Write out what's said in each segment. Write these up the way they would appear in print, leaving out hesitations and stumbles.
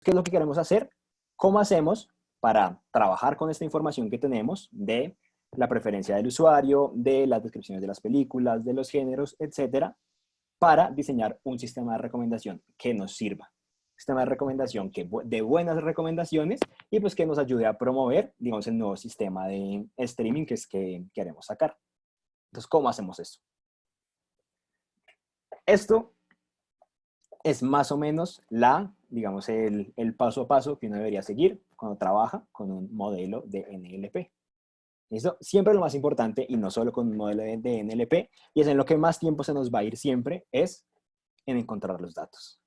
¿qué es lo que queremos hacer? ¿Cómo hacemos para trabajar con esta información que tenemos de la preferencia del usuario, de las descripciones de las películas, de los géneros, etcétera, para diseñar un sistema de recomendación que nos sirva? Sistema de recomendación que de buenas recomendaciones y pues que nos ayude a promover, digamos, el nuevo sistema de streaming que es que queremos sacar. Entonces, ¿cómo hacemos esto? Esto es más o menos digamos, el paso a paso que uno debería seguir cuando trabaja con un modelo de NLP. ¿Listo? Siempre lo más importante, y no solo con un modelo de NLP, y es en lo que más tiempo se nos va a ir siempre, es en encontrar los datos.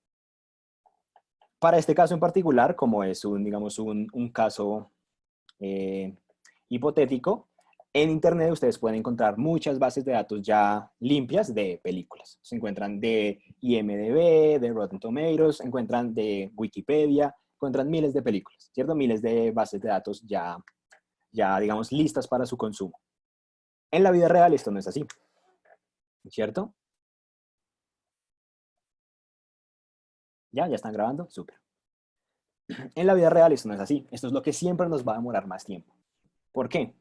Para este caso en particular, como es digamos, un caso hipotético, en Internet ustedes pueden encontrar muchas bases de datos ya limpias de películas. Se encuentran de IMDb, de Rotten Tomatoes, se encuentran de Wikipedia, encuentran miles de películas, ¿cierto? Miles de bases de datos ya digamos, listas para su consumo. En la vida real esto no es así, ¿cierto? ¿Ya están grabando? Súper. En la vida real esto no es así. Esto es lo que siempre nos va a demorar más tiempo. ¿Por qué?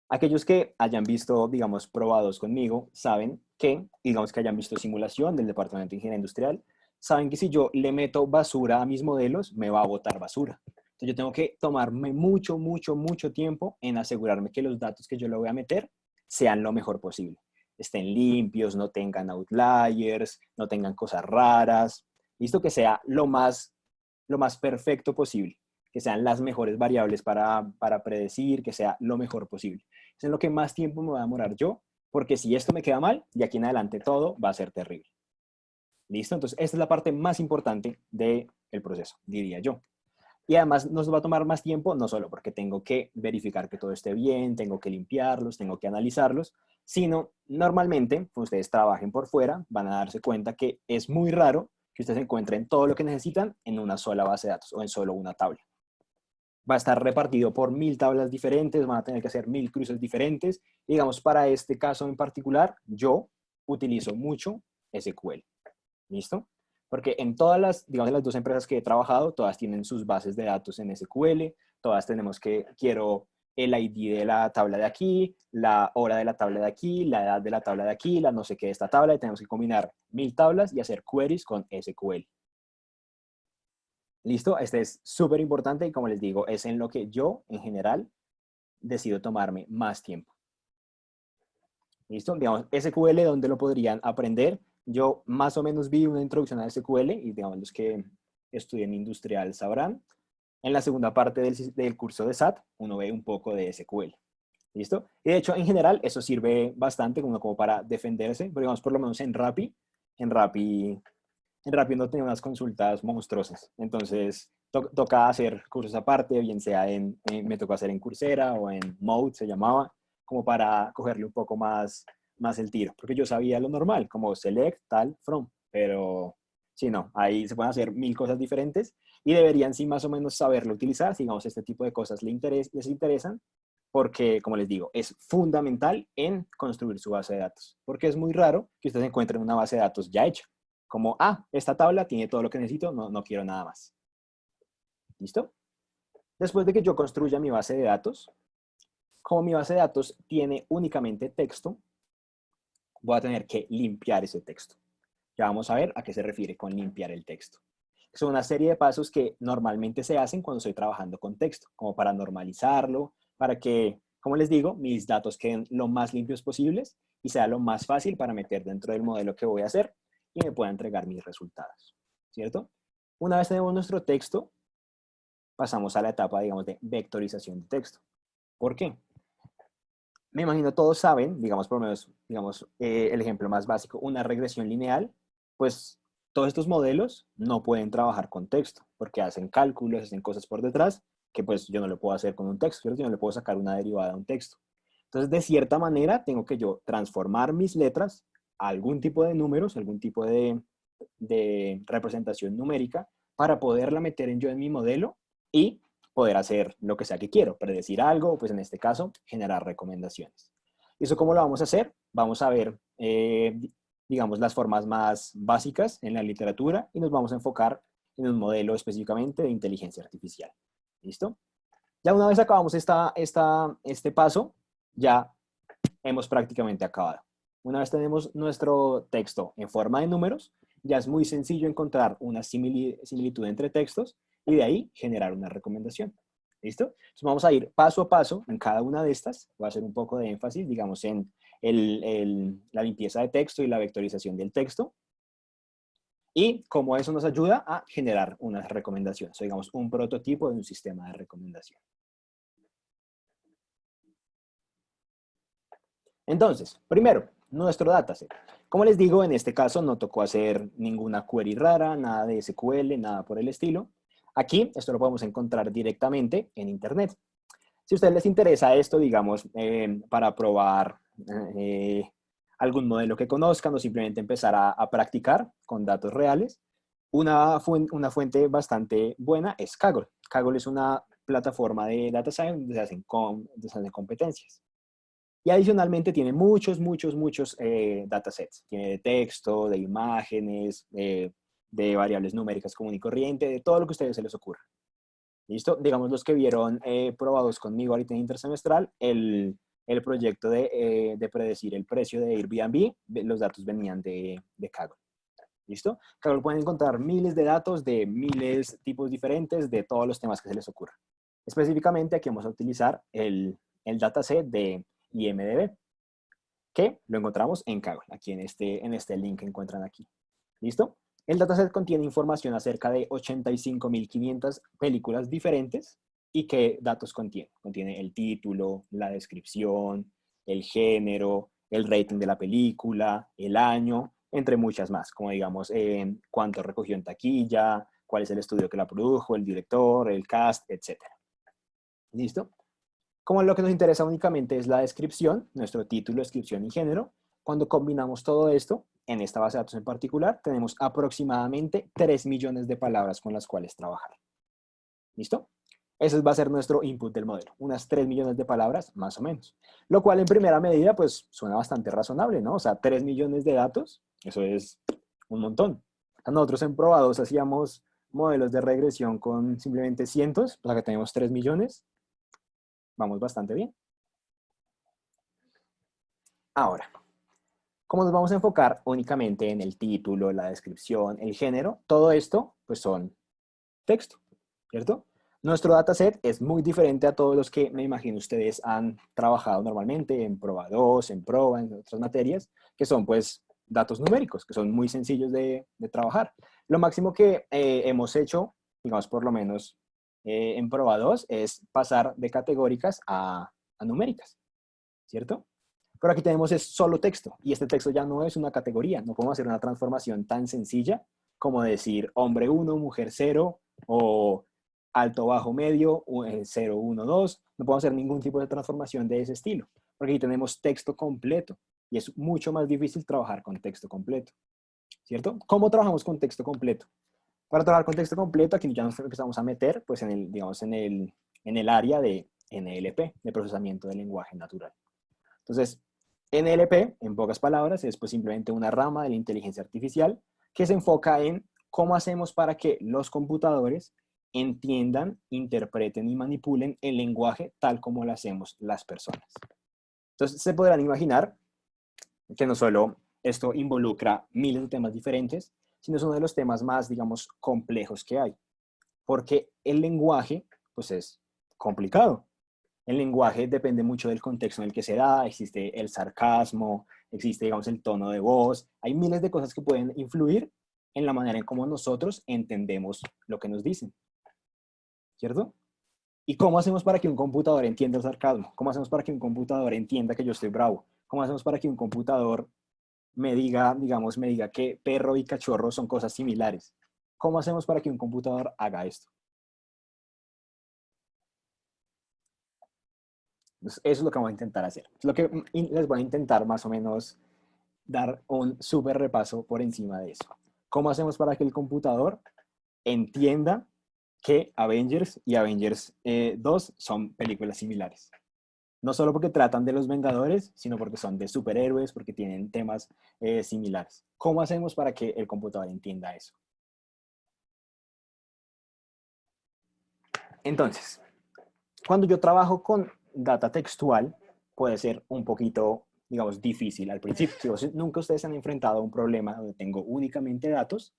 Aquellos que hayan visto, digamos, probados conmigo, saben que, digamos que hayan visto simulación del Departamento de Ingeniería Industrial, saben que si yo le meto basura a mis modelos, me va a botar basura. Entonces yo tengo que tomarme mucho, mucho, mucho tiempo en asegurarme que los datos que yo le voy a meter sean lo mejor posible. Estén limpios, no tengan outliers, no tengan cosas raras. Listo, que sea lo más perfecto posible, que sean las mejores variables para predecir, que sea lo mejor posible. Eso es lo que más tiempo me va a demorar yo, porque si esto me queda mal, de aquí en adelante todo va a ser terrible. ¿Listo? Entonces, esta es la parte más importante del proceso, diría yo. Y además nos va a tomar más tiempo, no solo porque tengo que verificar que todo esté bien, tengo que limpiarlos, tengo que analizarlos, sino normalmente, cuando ustedes trabajen por fuera, van a darse cuenta que es muy raro que ustedes encuentren todo lo que necesitan en una sola base de datos o en solo una tabla. Va a estar repartido por 1000 tablas diferentes, van a tener que hacer 1000 cruces diferentes. Y digamos, para este caso en particular, yo utilizo mucho SQL. ¿Listo? Porque en todas digamos, en las dos empresas que he trabajado, todas tienen sus bases de datos en SQL, todas tenemos quiero el ID de la tabla de aquí, la hora de la tabla de aquí, la edad de la tabla de aquí, la no sé qué de esta tabla, y tenemos que combinar 1000 tablas y hacer queries con SQL. ¿Listo? Este es súper importante y como les digo, es en lo que yo, en general, decido tomarme más tiempo. ¿Listo? Digamos, SQL, ¿dónde lo podrían aprender? Yo más o menos vi una introducción a SQL y digamos los que estudian industrial sabrán. En la segunda parte del curso de SAT, uno ve un poco de SQL. ¿Listo? Y de hecho, en general, eso sirve bastante como para defenderse, pero digamos, por lo menos en Rappi en Rappi no tenía unas consultas monstruosas. Entonces, toca hacer cursos aparte, bien sea me tocó hacer en Coursera o en Mode, se llamaba, como para cogerle un poco más el tiro. Porque yo sabía lo normal, como select, tal, from. Pero sí, no, ahí se pueden hacer 1000 cosas diferentes y deberían sí más o menos saberlo utilizar. Si, digamos, este tipo de cosas les interesan, porque, como les digo, es fundamental en construir su base de datos. Porque es muy raro que ustedes encuentren una base de datos ya hecha como, esta tabla tiene todo lo que necesito, no quiero nada más. ¿Listo? Después de que yo construya mi base de datos, como mi base de datos tiene únicamente texto, voy a tener que limpiar ese texto. Ya vamos a ver a qué se refiere con limpiar el texto. Son una serie de pasos que normalmente se hacen cuando estoy trabajando con texto, como para normalizarlo, para que, como les digo, mis datos queden lo más limpios posibles y sea lo más fácil para meter dentro del modelo que voy a hacer y me pueda entregar mis resultados, ¿cierto? Una vez tenemos nuestro texto, pasamos a la etapa, digamos, de vectorización de texto. ¿Por qué? Me imagino todos saben, digamos, por lo menos, digamos, el ejemplo más básico, una regresión lineal, pues todos estos modelos no pueden trabajar con texto, porque hacen cálculos, hacen cosas por detrás, que pues yo no lo puedo hacer con un texto, ¿cierto? Yo no le puedo sacar una derivada a un texto. Entonces, de cierta manera, tengo que yo transformar mis letras a algún tipo de números, algún tipo de representación numérica, para poderla meter yo en mi modelo y poder hacer lo que sea que quiero, predecir algo, pues en este caso, generar recomendaciones. ¿Y eso cómo lo vamos a hacer? Vamos a ver, digamos, las formas más básicas en la literatura y nos vamos a enfocar en un modelo específicamente de inteligencia artificial. ¿Listo? Ya una vez acabamos este paso, ya hemos prácticamente acabado. Una vez tenemos nuestro texto en forma de números, ya es muy sencillo encontrar una similitud entre textos y de ahí generar una recomendación. ¿Listo? Entonces vamos a ir paso a paso en cada una de estas. Voy a hacer un poco de énfasis, digamos, en la limpieza de texto y la vectorización del texto. Y cómo eso nos ayuda a generar unas recomendaciones, o digamos, un prototipo de un sistema de recomendación. Entonces, primero, nuestro dataset. Como les digo, en este caso no tocó hacer ninguna query rara, nada de SQL, nada por el estilo. Aquí, esto lo podemos encontrar directamente en Internet. Si a ustedes les interesa esto, digamos, para probar eh, algún modelo que conozcan o simplemente empezar a practicar con datos reales, una fuente bastante buena es Kaggle. Kaggle es una plataforma de data science donde se hacen competencias. Y adicionalmente tiene muchos datasets. Tiene de texto, de imágenes, de variables numéricas común y corriente, de todo lo que a ustedes se les ocurra. ¿Listo? Digamos los que vieron probados conmigo ahorita en intersemestral, el proyecto de predecir el precio de Airbnb, los datos venían de Kaggle. ¿Listo? Kaggle pueden encontrar miles de datos de miles de tipos diferentes de todos los temas que se les ocurra. Específicamente aquí vamos a utilizar el dataset de IMDb, que lo encontramos en Kaggle, aquí en este link que encuentran aquí. ¿Listo? El dataset contiene información acerca de 85.500 películas diferentes. ¿Y qué datos contiene? Contiene el título, la descripción, el género, el rating de la película, el año, entre muchas más, como digamos cuánto recogió en taquilla, cuál es el estudio que la produjo, el director, el cast, etc. ¿Listo? Como lo que nos interesa únicamente es la descripción, nuestro título, descripción y género, cuando combinamos todo esto, en esta base de datos en particular, tenemos aproximadamente 3 millones de palabras con las cuales trabajar. ¿Listo? Ese va a ser nuestro input del modelo, unas 3 millones de palabras más o menos. Lo cual en primera medida pues suena bastante razonable, ¿no? O sea, 3 millones de datos, eso es un montón. Nosotros en probados hacíamos modelos de regresión con simplemente cientos, o sea que tenemos 3 millones, vamos bastante bien. Ahora, como nos vamos a enfocar únicamente en el título, la descripción, el género, todo esto pues son texto, ¿cierto? Nuestro dataset es muy diferente a todos los que me imagino ustedes han trabajado normalmente en Proba 2, en Proba, en otras materias, que son pues datos numéricos, que son muy sencillos de trabajar. Lo máximo que hemos hecho, digamos por lo menos en Proba 2, es pasar de categóricas a numéricas, ¿cierto? Pero aquí tenemos es solo texto, y este texto ya no es una categoría, no podemos hacer una transformación tan sencilla como decir hombre 1, mujer 0, o alto, bajo, medio, 0, 1, 2. No podemos hacer ningún tipo de transformación de ese estilo, porque aquí tenemos texto completo, y es mucho más difícil trabajar con texto completo, ¿cierto? ¿Cómo trabajamos con texto completo? Para trabajar con texto completo, aquí ya nos empezamos a meter, pues, digamos, en el área de NLP, de procesamiento del lenguaje natural. Entonces, NLP, en pocas palabras, es pues simplemente una rama de la inteligencia artificial que se enfoca en cómo hacemos para que los computadores entiendan, interpreten y manipulen el lenguaje tal como lo hacemos las personas. Entonces, se podrán imaginar que no solo esto involucra miles de temas diferentes, sino es uno de los temas más, digamos, complejos que hay. Porque el lenguaje, pues es complicado. El lenguaje depende mucho del contexto en el que se da, existe el sarcasmo, existe, digamos, el tono de voz, hay miles de cosas que pueden influir en la manera en cómo nosotros entendemos lo que nos dicen, ¿cierto? ¿Y cómo hacemos para que un computador entienda el sarcasmo? ¿Cómo hacemos para que un computador entienda que yo estoy bravo? ¿Cómo hacemos para que un computador me diga, digamos, me diga que perro y cachorro son cosas similares? ¿Cómo hacemos para que un computador haga esto? Entonces, eso es lo que vamos a intentar hacer. Es lo que les voy a intentar más o menos dar un súper repaso por encima de eso. ¿Cómo hacemos para que el computador entienda que Avengers y Avengers 2 son películas similares? No solo porque tratan de los Vengadores, sino porque son de superhéroes, porque tienen temas similares. ¿Cómo hacemos para que el computador entienda eso? Entonces, cuando yo trabajo con data textual, puede ser un poquito, digamos, difícil al principio. Si nunca ustedes se han enfrentado a un problema donde tengo únicamente datos,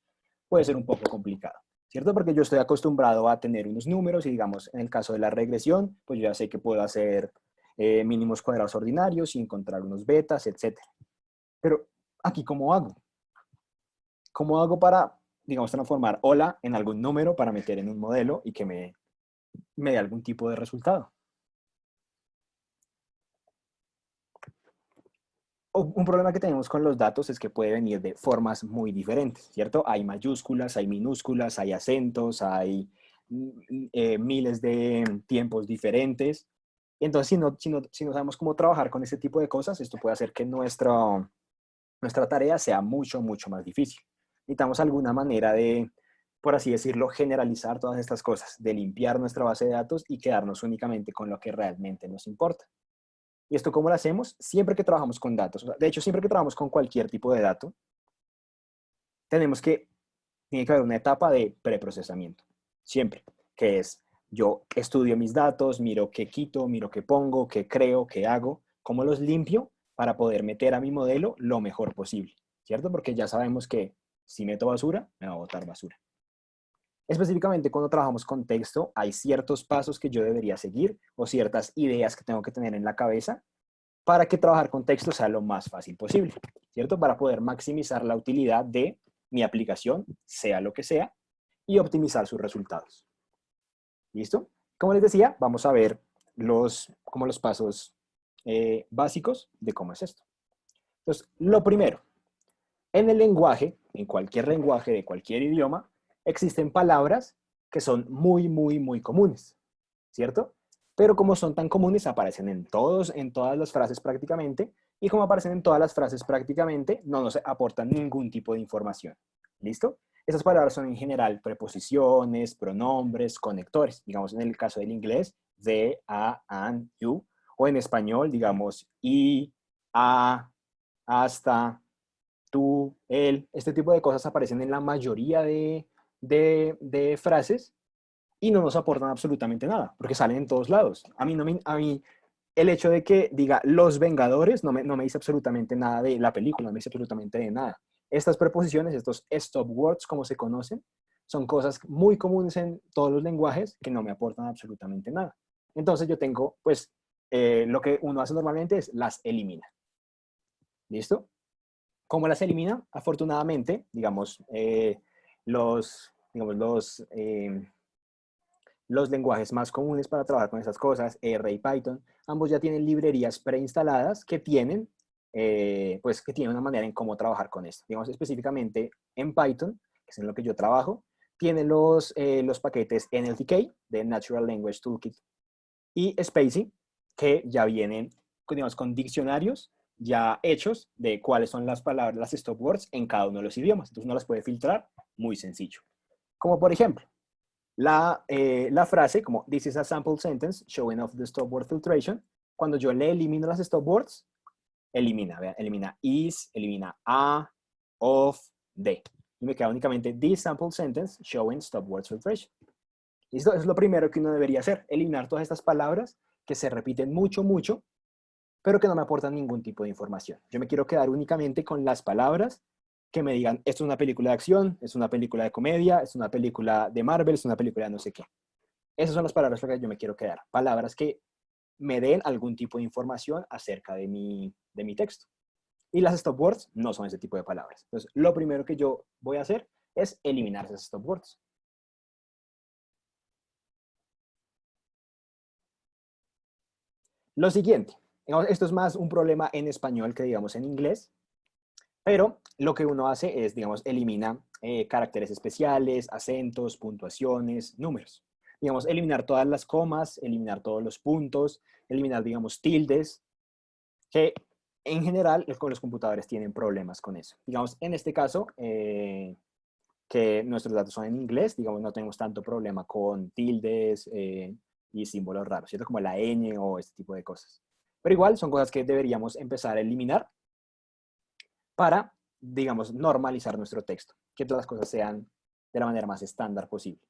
puede ser un poco complicado, ¿cierto? Porque yo estoy acostumbrado a tener unos números y, digamos, en el caso de la regresión, pues yo ya sé que puedo hacer mínimos cuadrados ordinarios y encontrar unos betas, etcétera. Pero aquí, ¿cómo hago? ¿Cómo hago para, digamos, transformar hola en algún número para meter en un modelo y que me dé algún tipo de resultado? Un problema que tenemos con los datos es que puede venir de formas muy diferentes, ¿cierto? Hay mayúsculas, hay minúsculas, hay acentos, hay miles de tiempos diferentes. Entonces, si no sabemos cómo trabajar con ese tipo de cosas, esto puede hacer que nuestra tarea sea mucho, mucho más difícil. Necesitamos alguna manera de, por así decirlo, generalizar todas estas cosas, de limpiar nuestra base de datos y quedarnos únicamente con lo que realmente nos importa. ¿Y esto cómo lo hacemos? Siempre que trabajamos con datos. O sea, de hecho, siempre que trabajamos con cualquier tipo de dato, tiene que haber una etapa de preprocesamiento. Siempre. Que es, yo estudio mis datos, miro qué quito, miro qué pongo, qué creo, qué hago, cómo los limpio para poder meter a mi modelo lo mejor posible. ¿Cierto? Porque ya sabemos que si meto basura, me va a botar basura. Específicamente cuando trabajamos con texto, hay ciertos pasos que yo debería seguir o ciertas ideas que tengo que tener en la cabeza para que trabajar con texto sea lo más fácil posible, ¿cierto? Para poder maximizar la utilidad de mi aplicación, sea lo que sea, y optimizar sus resultados. ¿Listo? Como les decía, vamos a ver como los pasos básicos de cómo es esto. Entonces, lo primero, en el lenguaje, en cualquier lenguaje de cualquier idioma, existen palabras que son muy, muy, muy comunes, ¿cierto? Pero como son tan comunes, aparecen en todas las frases prácticamente, y como aparecen en todas las frases prácticamente, no nos aportan ningún tipo de información. ¿Listo? Esas palabras son en general preposiciones, pronombres, conectores. Digamos, en el caso del inglés, they, a, and, you. O en español, digamos, y, a, hasta, tú, él. Este tipo de cosas aparecen en la mayoría de frases y no nos aportan absolutamente nada, porque salen en todos lados. A mí el hecho de que diga Los Vengadores no me dice absolutamente nada de la película, no me dice absolutamente de nada. Estas preposiciones, estos stop words, como se conocen, son cosas muy comunes en todos los lenguajes que no me aportan absolutamente nada. Entonces yo tengo, pues, lo que uno hace normalmente es las elimina. ¿Listo? ¿Cómo las elimina? Afortunadamente, digamos, digamos, los lenguajes más comunes para trabajar con estas cosas, R y Python, ambos ya tienen librerías preinstaladas que tienen, pues, que tienen una manera en cómo trabajar con esto. Digamos, específicamente en Python, que es en lo que yo trabajo, tiene los paquetes NLTK, de Natural Language Toolkit, y Spacy, que ya vienen, digamos, con diccionarios ya hechos de cuáles son las palabras, las stop words en cada uno de los idiomas. Entonces uno las puede filtrar muy sencillo. Como por ejemplo, la frase como this is a sample sentence showing off the stop word filtration, cuando yo le elimino las stop words, elimina is, elimina a, of, de. Y me queda únicamente this sample sentence showing stop words filtration. ¿Listo? Eso es lo primero que uno debería hacer, eliminar todas estas palabras que se repiten mucho, mucho, pero que no me aportan ningún tipo de información. Yo me quiero quedar únicamente con las palabras que me digan, esto es una película de acción, es una película de comedia, es una película de Marvel, es una película de no sé qué. Esas son las palabras con las que yo me quiero quedar. Palabras que me den algún tipo de información acerca de mi texto. Y las stop words no son ese tipo de palabras. Entonces, lo primero que yo voy a hacer es eliminar esas stop words. Lo siguiente, esto es más un problema en español que digamos en inglés, pero lo que uno hace es, digamos, elimina caracteres especiales, acentos, puntuaciones, números. Digamos, eliminar todas las comas, eliminar todos los puntos, eliminar, digamos, tildes, que en general con los computadores tienen problemas con eso. Digamos, en este caso, que nuestros datos son en inglés, digamos, no tenemos tanto problema con tildes y símbolos raros, ¿cierto? Como la ñ o este tipo de cosas. Pero igual son cosas que deberíamos empezar a eliminar para, digamos, normalizar nuestro texto, que todas las cosas sean de la manera más estándar posible.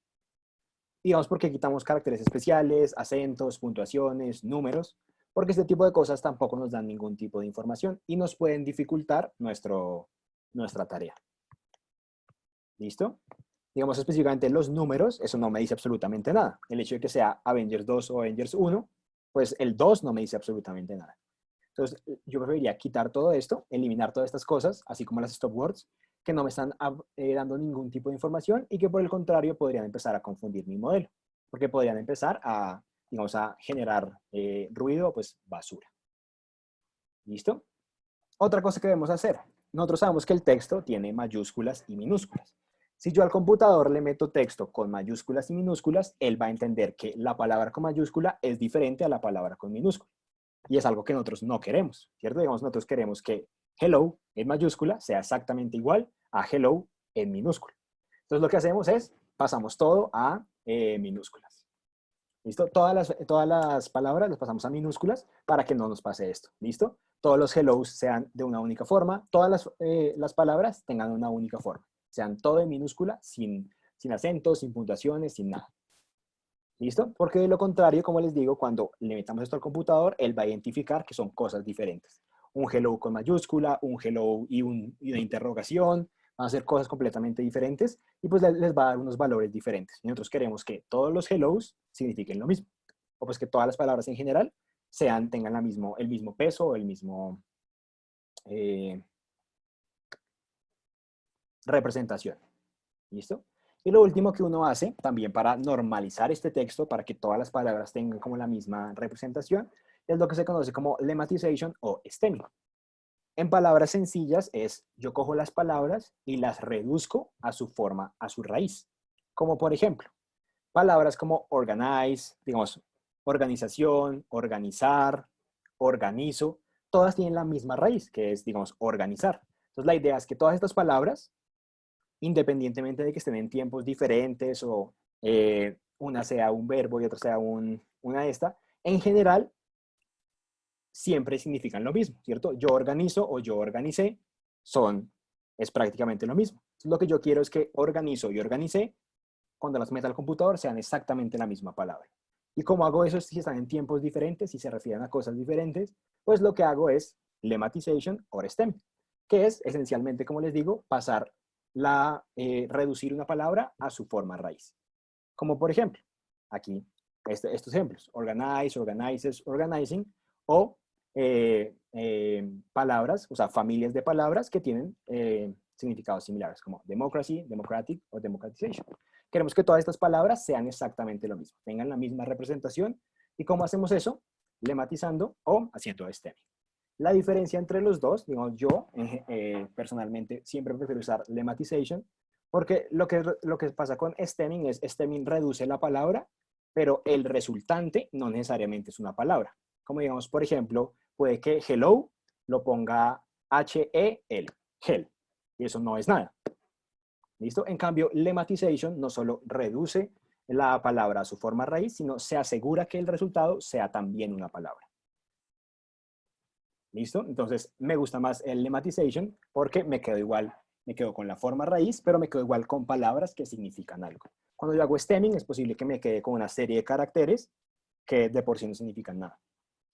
digamos, ¿por qué quitamos caracteres especiales, acentos, puntuaciones, números? Porque este tipo de cosas tampoco nos dan ningún tipo de información y nos pueden dificultar nuestra tarea. ¿Listo? Digamos específicamente los números, eso no me dice absolutamente nada. El hecho de que sea Avengers 2 o Avengers 1, pues el 2 no me dice absolutamente nada. Entonces, yo preferiría quitar todo esto, eliminar todas estas cosas, así como las stop words, que no me están dando ningún tipo de información y que por el contrario podrían empezar a confundir mi modelo, porque podrían empezar a, digamos, a generar ruido, pues basura. ¿Listo? Otra cosa que debemos hacer. Nosotros sabemos que el texto tiene mayúsculas y minúsculas. Si yo al computador le meto texto con mayúsculas y minúsculas, él va a entender que la palabra con mayúscula es diferente a la palabra con minúscula. Y es algo que nosotros no queremos, ¿cierto? Digamos, nosotros queremos que hello en mayúscula sea exactamente igual a hello en minúscula. Entonces lo que hacemos es, pasamos todo a minúsculas. ¿Listo? Todas las palabras las pasamos a minúsculas para que no nos pase esto. ¿Listo? Todos los hellos sean de una única forma, todas las palabras tengan una única forma. Sean todo en minúscula, sin acentos, sin puntuaciones, sin nada. ¿Listo? Porque de lo contrario, como les digo, cuando le metamos esto al computador, él va a identificar que son cosas diferentes. Un hello con mayúscula, un hello y una interrogación, van a ser cosas completamente diferentes y pues les va a dar unos valores diferentes. Y nosotros queremos que todos los hellos signifiquen lo mismo. O pues que todas las palabras en general tengan el mismo peso o el mismo representación. ¿Listo? Y lo último que uno hace, también para normalizar este texto, para que todas las palabras tengan como la misma representación, es lo que se conoce como lemmatization o stemming. En palabras sencillas es, yo cojo las palabras y las reduzco a su forma, a su raíz. Como por ejemplo, palabras como organize, digamos, organización, organizar, organizo, todas tienen la misma raíz, que es, digamos, organizar. Entonces la idea es que todas estas palabras independientemente de que estén en tiempos diferentes o una sea un verbo y otra sea una esta, en general siempre significan lo mismo, ¿cierto? Yo organizo o yo organicé es prácticamente lo mismo. Entonces, lo que yo quiero es que organizo y organicé, cuando las meta al computador, sean exactamente la misma palabra. ¿Y cómo hago eso si están en tiempos diferentes, si se refieren a cosas diferentes? Pues lo que hago es lemmatization or stem, que es esencialmente, como les digo, reducir una palabra a su forma raíz. Como por ejemplo, aquí, estos ejemplos, organize, organizes, organizing, o palabras, o sea, familias de palabras que tienen significados similares, como democracy, democratic o democratization. Queremos que todas estas palabras sean exactamente lo mismo, tengan la misma representación. ¿Y cómo hacemos eso? Lematizando o haciendo stemming. La diferencia entre los dos, digamos, yo personalmente siempre prefiero usar lemmatization, porque lo que pasa con stemming es, stemming reduce la palabra, pero el resultante no necesariamente es una palabra. Como digamos, por ejemplo, puede que hello lo ponga H-E-L, hell, y eso no es nada. ¿Listo? En cambio, lemmatization no solo reduce la palabra a su forma raíz, sino se asegura que el resultado sea también una palabra. ¿Listo? Entonces, me gusta más el lemmatization porque me quedo con la forma raíz, pero me quedo igual con palabras que significan algo. Cuando yo hago stemming, es posible que me quede con una serie de caracteres que de por sí no significan nada.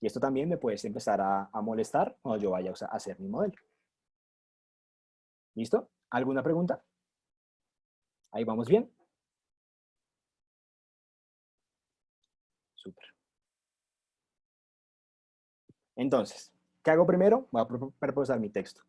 Y esto también me puede empezar a molestar cuando yo vaya a hacer mi modelo. ¿Listo? ¿Alguna pregunta? Ahí vamos bien. Súper. Entonces, ¿qué hago primero? Voy a preposar mi texto.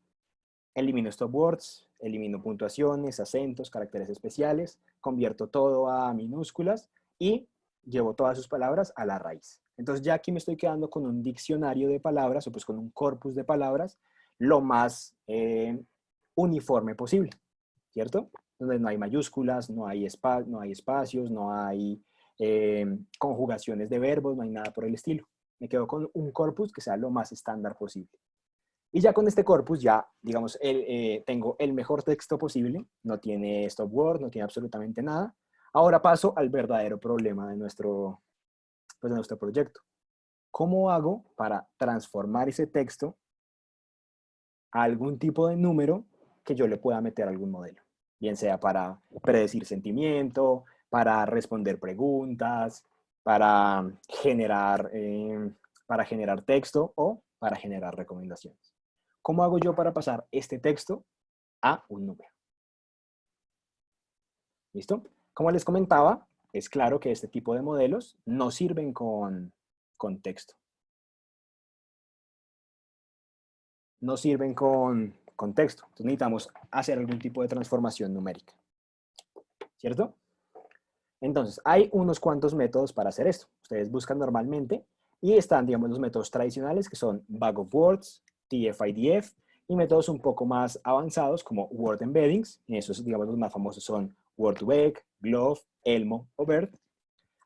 Elimino stop words, elimino puntuaciones, acentos, caracteres especiales, convierto todo a minúsculas y llevo todas sus palabras a la raíz. Entonces ya aquí me estoy quedando con un diccionario de palabras o pues con un corpus de palabras lo más uniforme posible, ¿cierto? Donde no hay mayúsculas, no hay espacios, no hay conjugaciones de verbos, no hay nada por el estilo. Me quedo con un corpus que sea lo más estándar posible. Y ya con este corpus, ya, digamos, tengo el mejor texto posible, no tiene stop word, no tiene absolutamente nada. Ahora paso al verdadero problema de nuestro proyecto. ¿Cómo hago para transformar ese texto a algún tipo de número que yo le pueda meter a algún modelo? Bien sea para predecir sentimiento, para responder preguntas, para para generar texto o para generar recomendaciones. ¿Cómo hago yo para pasar este texto a un número? ¿Listo? Como les comentaba, es claro que este tipo de modelos no sirven con texto. No sirven con texto. Entonces necesitamos hacer algún tipo de transformación numérica. ¿Cierto? Entonces, hay unos cuantos métodos para hacer esto. Ustedes buscan normalmente y están, digamos, los métodos tradicionales que son Bag of Words, TF-IDF y métodos un poco más avanzados como Word Embeddings. Y esos, digamos, los más famosos son Word2Vec, Glove, Elmo o BERT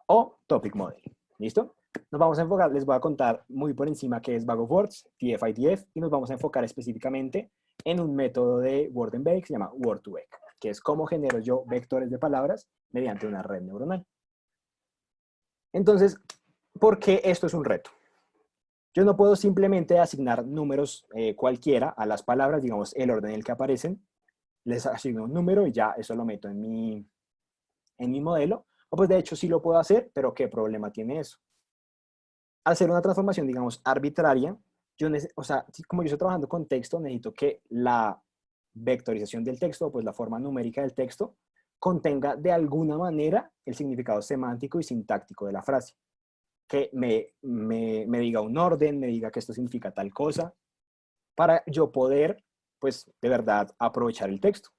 o Topic Model. ¿Listo? Nos vamos a enfocar, les voy a contar muy por encima qué es Bag of Words, TF-IDF y nos vamos a enfocar específicamente en un método de Word Embedding que se llama Word2Vec, que es cómo genero yo vectores de palabras mediante una red neuronal. Entonces, ¿por qué esto es un reto? Yo no puedo simplemente asignar números cualquiera a las palabras, digamos, el orden en el que aparecen, les asigno un número y ya eso lo meto en mi modelo. O pues de hecho sí lo puedo hacer, pero ¿qué problema tiene eso? Al hacer una transformación, digamos, arbitraria, o sea, como yo estoy trabajando con texto, necesito que la vectorización del texto, pues la forma numérica del texto, contenga de alguna manera el significado semántico y sintáctico de la frase. Que me diga un orden, me diga que esto significa tal cosa, para yo poder, pues, de verdad aprovechar el texto.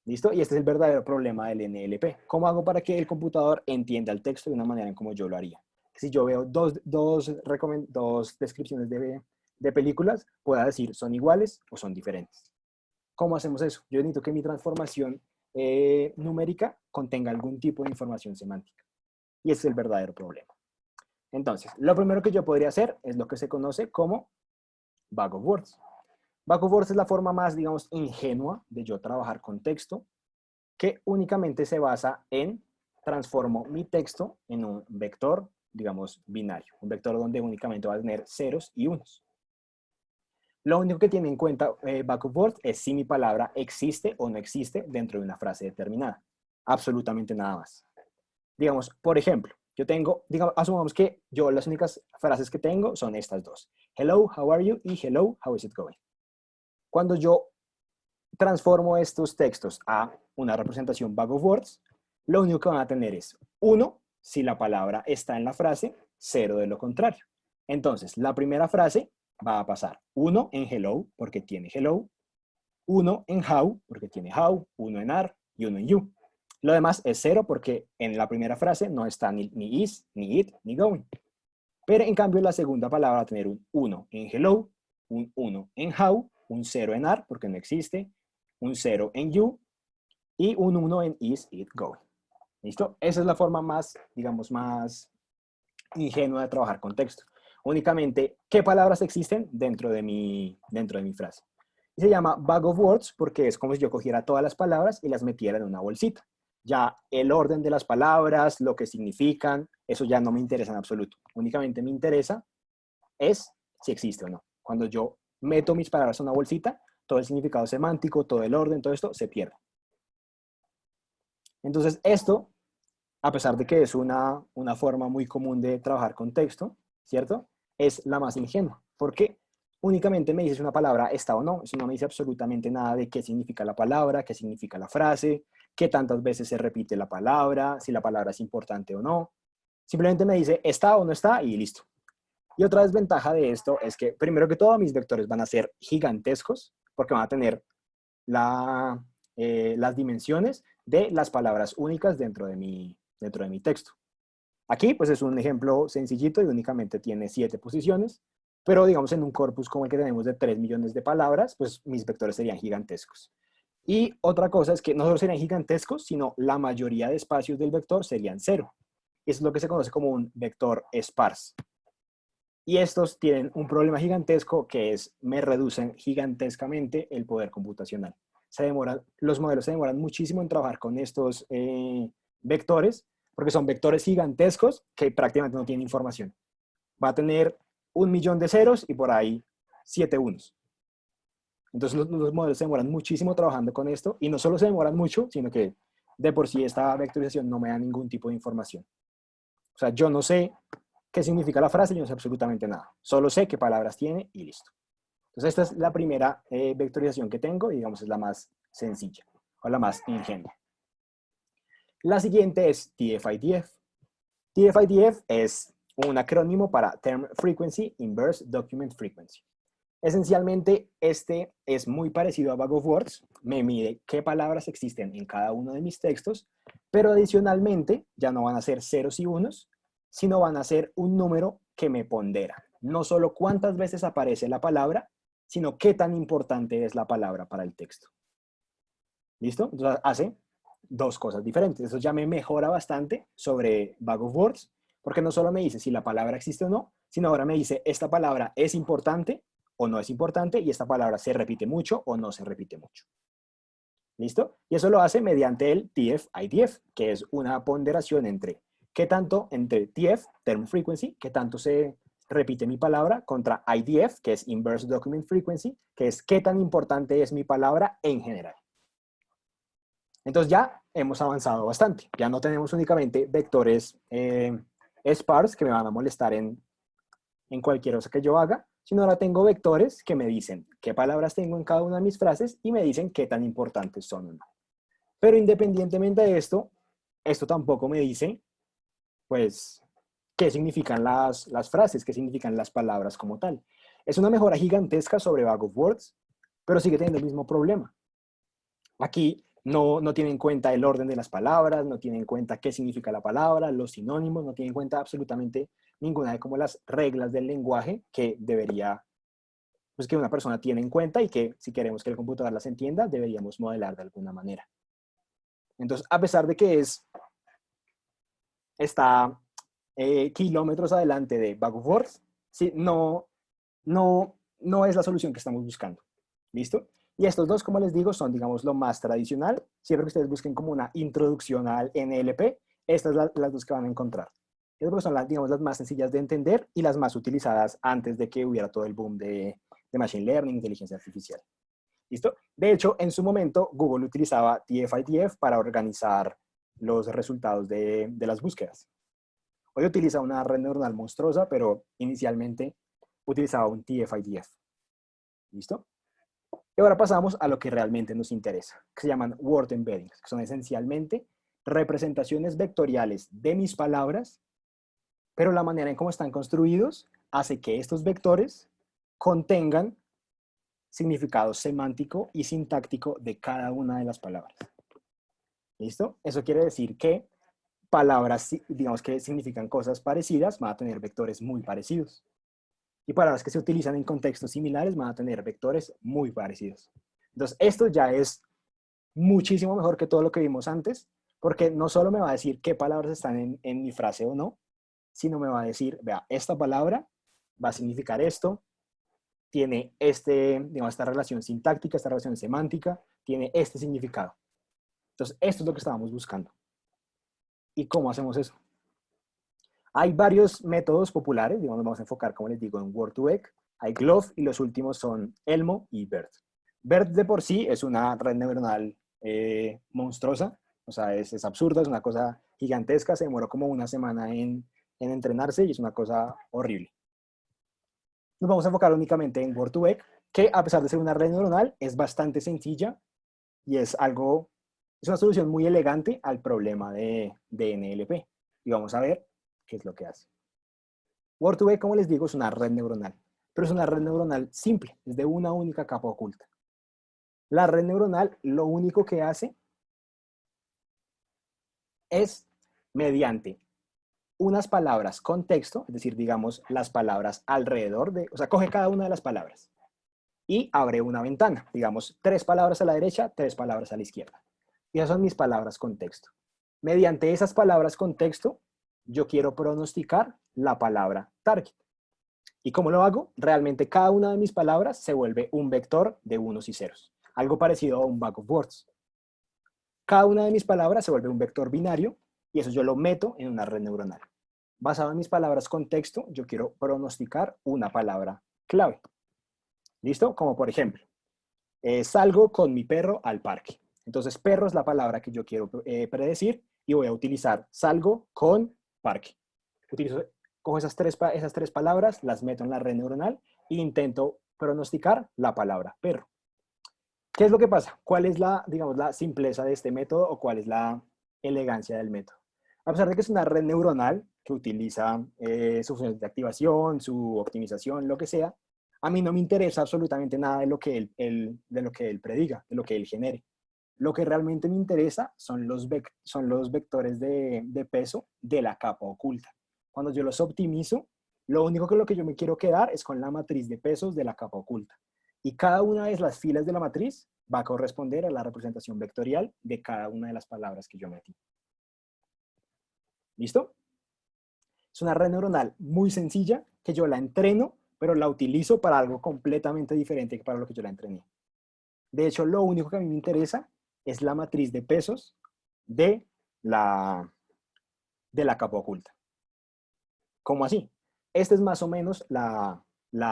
¿Listo? Y este es el verdadero problema del NLP. ¿Cómo hago para que el computador entienda el texto de una manera en como yo lo haría? Si yo veo dos descripciones de películas, pueda decir son iguales o son diferentes. ¿Cómo hacemos eso? Yo necesito que mi transformación numérica contenga algún tipo de información semántica. Y ese es el verdadero problema. Entonces, lo primero que yo podría hacer es lo que se conoce como Bag of Words. Bag of Words es la forma más, digamos, ingenua de yo trabajar con texto, que únicamente se basa en transformo mi texto en un vector, digamos, binario. Un vector donde únicamente va a tener ceros y unos. Lo único que tiene en cuenta Bag of Words es si mi palabra existe o no existe dentro de una frase determinada. Absolutamente nada más. Digamos, por ejemplo, yo tengo, digamos, asumamos que yo las únicas frases que tengo son estas dos. Hello, how are you? Y hello, how is it going? Cuando yo transformo estos textos a una representación Bag of Words, lo único que van a tener es 1 si la palabra está en la frase, 0 de lo contrario. Entonces, la primera frase va a pasar 1 en hello, porque tiene hello, 1 en how, porque tiene how, 1 en are y 1 en you. Lo demás es 0 porque en la primera frase no está ni is, ni it, ni going. Pero en cambio la segunda palabra va a tener un 1 en hello, un 1 en how, un 0 en are porque no existe, un 0 en you y un 1 en is, it, going. ¿Listo? Esa es la forma más, digamos, más ingenua de trabajar con texto. Únicamente, ¿qué palabras existen dentro de mi frase? Y se llama Bag of Words porque es como si yo cogiera todas las palabras y las metiera en una bolsita. Ya el orden de las palabras, lo que significan, eso ya no me interesa en absoluto. Únicamente me interesa es si existe o no. Cuando yo meto mis palabras en una bolsita, todo el significado semántico, todo el orden, todo esto se pierde. Entonces esto, a pesar de que es una forma muy común de trabajar con texto, ¿cierto? Es la más ingenua. ¿Por qué? Únicamente me dice si una palabra está o no. Eso no me dice absolutamente nada de qué significa la palabra, qué significa la frase, qué tantas veces se repite la palabra, si la palabra es importante o no. Simplemente me dice está o no está y listo. Y otra desventaja de esto es que, primero que todo, mis vectores van a ser gigantescos porque van a tener las dimensiones de las palabras únicas dentro de mi texto. Aquí, pues es un ejemplo sencillito y únicamente tiene 7 posiciones, pero digamos en un corpus como el que tenemos de 3 millones de palabras, pues mis vectores serían gigantescos. Y otra cosa es que no solo serían gigantescos, sino la mayoría de espacios del vector serían 0. Eso es lo que se conoce como un vector sparse. Y estos tienen un problema gigantesco que es, me reducen gigantescamente el poder computacional. Los modelos se demoran muchísimo en trabajar con estos vectores, porque son vectores gigantescos que prácticamente no tienen información. Va a tener 1.000.000 de ceros y por ahí 7 unos. Entonces los modelos se demoran muchísimo trabajando con esto, y no solo se demoran mucho, sino que de por sí esta vectorización no me da ningún tipo de información. O sea, yo no sé qué significa la frase, yo no sé absolutamente nada. Solo sé qué palabras tiene y listo. Entonces esta es la primera vectorización que tengo y digamos es la más sencilla o la más ingenua. La siguiente es TF-IDF. TF-IDF es un acrónimo para Term Frequency Inverse Document Frequency. Esencialmente, este es muy parecido a Bag of Words, me mide qué palabras existen en cada uno de mis textos, pero adicionalmente ya no van a ser ceros y unos, sino van a ser un número que me pondera. No solo cuántas veces aparece la palabra, sino qué tan importante es la palabra para el texto. ¿Listo? Entonces hace dos cosas diferentes. Eso ya me mejora bastante sobre Bag of Words, porque no solo me dice si la palabra existe o no, sino ahora me dice esta palabra es importante o no es importante y esta palabra se repite mucho o no se repite mucho. ¿Listo? Y eso lo hace mediante el TF-IDF, que es una ponderación entre qué tanto, entre TF, Term Frequency, qué tanto se repite mi palabra, contra IDF, que es Inverse Document Frequency, que es qué tan importante es mi palabra en general. Entonces ya hemos avanzado bastante. Ya no tenemos únicamente vectores sparse que me van a molestar en cualquier cosa que yo haga, sino ahora tengo vectores que me dicen qué palabras tengo en cada una de mis frases y me dicen qué tan importantes son o no. Pero independientemente de esto, esto tampoco me dice, pues, qué significan las frases, qué significan las palabras como tal. Es una mejora gigantesca sobre Bag of Words, pero sigue teniendo el mismo problema. Aquí no tiene en cuenta el orden de las palabras, no tiene en cuenta qué significa la palabra, los sinónimos, no tiene en cuenta absolutamente ninguna de como las reglas del lenguaje que debería, pues que una persona tiene en cuenta y que si queremos que el computador las entienda, deberíamos modelar de alguna manera. Entonces, a pesar de que está kilómetros adelante de Bag of Words, sí, no es la solución que estamos buscando. ¿Listo? Y estos dos, como les digo, son, digamos, lo más tradicional. Siempre que ustedes busquen como una introducción al NLP, estas son las dos que van a encontrar. Estas son las, digamos, las más sencillas de entender y las más utilizadas antes de que hubiera todo el boom de Machine Learning, inteligencia artificial. ¿Listo? De hecho, en su momento, Google utilizaba TF-IDF para organizar los resultados de las búsquedas. Hoy utiliza una red neuronal monstruosa, pero inicialmente utilizaba un TF-IDF. ¿Listo? Y ahora pasamos a lo que realmente nos interesa, que se llaman word embeddings, que son esencialmente representaciones vectoriales de mis palabras, pero la manera en cómo están construidos hace que estos vectores contengan significado semántico y sintáctico de cada una de las palabras. ¿Listo? Eso quiere decir que palabras, digamos que significan cosas parecidas, van a tener vectores muy parecidos. Y palabras que se utilizan en contextos similares van a tener vectores muy parecidos. Entonces, esto ya es muchísimo mejor que todo lo que vimos antes, porque no solo me va a decir qué palabras están en mi frase o no, sino me va a decir, vea, esta palabra va a significar esto, tiene digamos, esta relación sintáctica, esta relación semántica, tiene este significado. Entonces, esto es lo que estábamos buscando. ¿Y cómo hacemos eso? Hay varios métodos populares, digamos, vamos a enfocar, como les digo, en Word2Vec, hay GloVe y los últimos son Elmo y BERT. BERT de por sí es una red neuronal monstruosa, o sea, es absurda, es una cosa gigantesca, se demoró como una semana en entrenarse y es una cosa horrible. Nos vamos a enfocar únicamente en Word2Vec, que a pesar de ser una red neuronal, es bastante sencilla y es una solución muy elegante al problema de NLP. Y vamos a ver qué es lo que hace. Word2Vec, como les digo, es una red neuronal, pero es una red neuronal simple, es de una única capa oculta. La red neuronal lo único que hace es mediante unas palabras con texto, es decir, digamos, las palabras alrededor o sea, coge cada una de las palabras y abre una ventana, digamos, 3 palabras a la derecha, 3 palabras a la izquierda. Y esas son mis palabras con texto. Mediante esas palabras con texto, yo quiero pronosticar la palabra target. ¿Y cómo lo hago? Realmente cada una de mis palabras se vuelve un vector de unos y ceros. Algo parecido a un Bag of Words. Cada una de mis palabras se vuelve un vector binario y eso yo lo meto en una red neuronal. Basado en mis palabras con texto, yo quiero pronosticar una palabra clave. ¿Listo? Como por ejemplo, salgo con mi perro al parque. Entonces, perro es la palabra que yo quiero predecir y voy a utilizar salgo con parque. Cojo esas tres palabras, las meto en la red neuronal e intento pronosticar la palabra perro. ¿Qué es lo que pasa? ¿Cuál es la, digamos, la simpleza de este método o cuál es la elegancia del método? A pesar de que es una red neuronal que utiliza sus funciones de activación, su optimización, lo que sea, a mí no me interesa absolutamente nada de lo que él prediga, de lo que él genere. Lo que realmente me interesa son los vectores de peso de la capa oculta. Cuando yo los optimizo, lo único que yo me quiero quedar es con la matriz de pesos de la capa oculta. Y cada una de las filas de la matriz va a corresponder a la representación vectorial de cada una de las palabras que yo metí. ¿Listo? Es una red neuronal muy sencilla que yo la entreno, pero la utilizo para algo completamente diferente que para lo que yo la entrené. De hecho, lo único que a mí me interesa es la matriz de pesos de la capa oculta. ¿Cómo así? Esta es más o menos la